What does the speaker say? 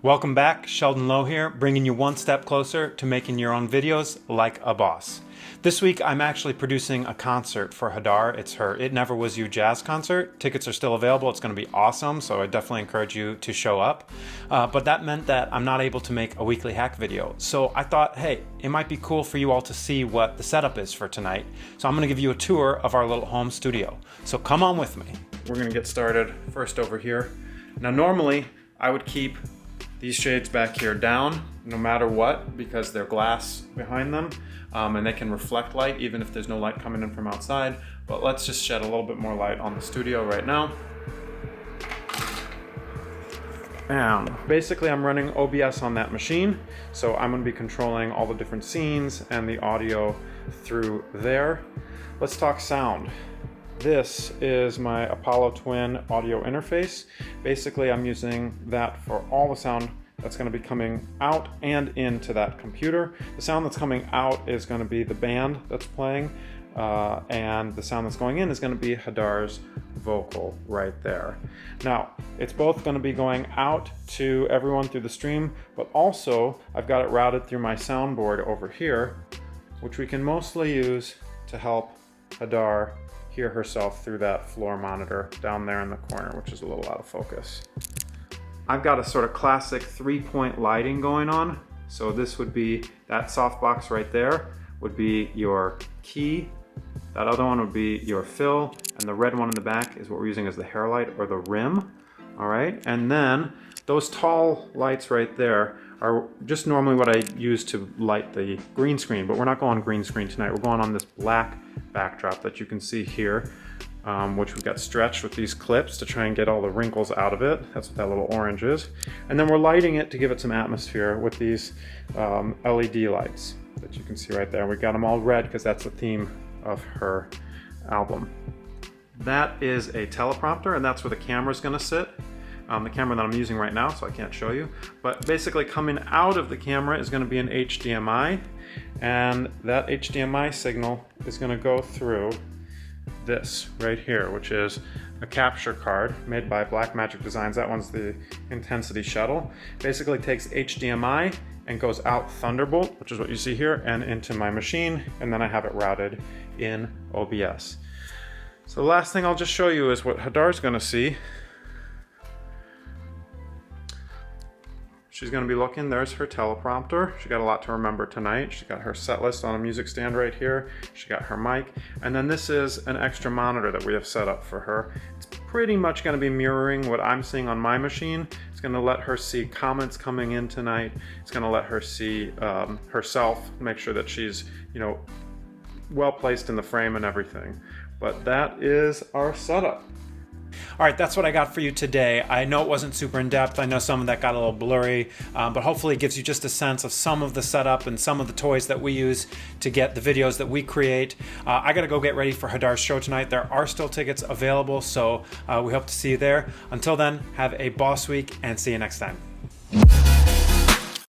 Welcome back, Sheldon Lowe here, bringing you one step closer to making your own videos like a boss. This week I'm actually producing a concert for Hadar. It's her It Never Was You jazz concert. Tickets are still available. It's going to be awesome, so I definitely encourage you to show up. But that meant that I'm not able to make a weekly hack video. So I thought, hey, it might be cool for you all to see what the setup is for tonight. So I'm going to give you a tour of our little home studio. So come on with me. We're going to get started first over here. Now normally I would keep these shades back here down no matter what because they're glass behind them and they can reflect light even if there's no light coming in from outside. But let's just shed a little bit more light on the studio right now. And basically I'm running OBS on that machine, so I'm going to be controlling all the different scenes and the audio through there. Let's talk sound. This is my Apollo Twin audio interface. Basically, I'm using that for all the sound that's going to be coming out and into that computer. The sound that's coming out is going to be the band that's playing, and the sound that's going in is going to be Hadar's vocal right there. Now, it's both going to be going out to everyone through the stream, but also I've got it routed through my soundboard over here, which we can mostly use to help Hadar hear herself through that floor monitor down there in the corner, which is a little out of focus. I've got a sort of classic 3-point lighting going on. So this would be, that softbox right there would be your key. That other one would be your fill. And the red one in the back is what we're using as the hair light or the rim. All right, and then those tall lights right there are just normally what I use to light the green screen, but we're not going green screen tonight. We're going on this black backdrop that you can see here, which we've got stretched with these clips to try and get all the wrinkles out of it. That's what that little orange is. And then we're lighting it to give it some atmosphere with these LED lights that you can see right there. We got them all red because that's the theme of her album. That is a teleprompter, and that's where the camera's gonna sit. The camera that I'm using right now, so I can't show you. But basically coming out of the camera is going to be an HDMI, and that HDMI signal is going to go through this right here, which is a capture card made by Blackmagic Designs. That one's the Intensity Shuttle. Basically takes HDMI and goes out Thunderbolt, which is what you see here, and into my machine, and then I have it routed in OBS. So the last thing I'll just show you is what Hadar's going to see. She's going to be looking, there's her teleprompter. She got a lot to remember tonight. She's got her set list on a music stand right here. She got her mic. And then this is an extra monitor that we have set up for her. It's pretty much going to be mirroring what I'm seeing on my machine. It's going to let her see comments coming in tonight. It's going to let her see herself, make sure that she's, well placed in the frame and everything. But that is our setup. All right, that's what I got for you today. I know it wasn't super in-depth. I know some of that got a little blurry, but hopefully it gives you just a sense of some of the setup and some of the toys that we use to get the videos that we create. I gotta go get ready for Hadar's show tonight. There are still tickets available, so we hope to see you there. Until then, have a boss week and see you next time.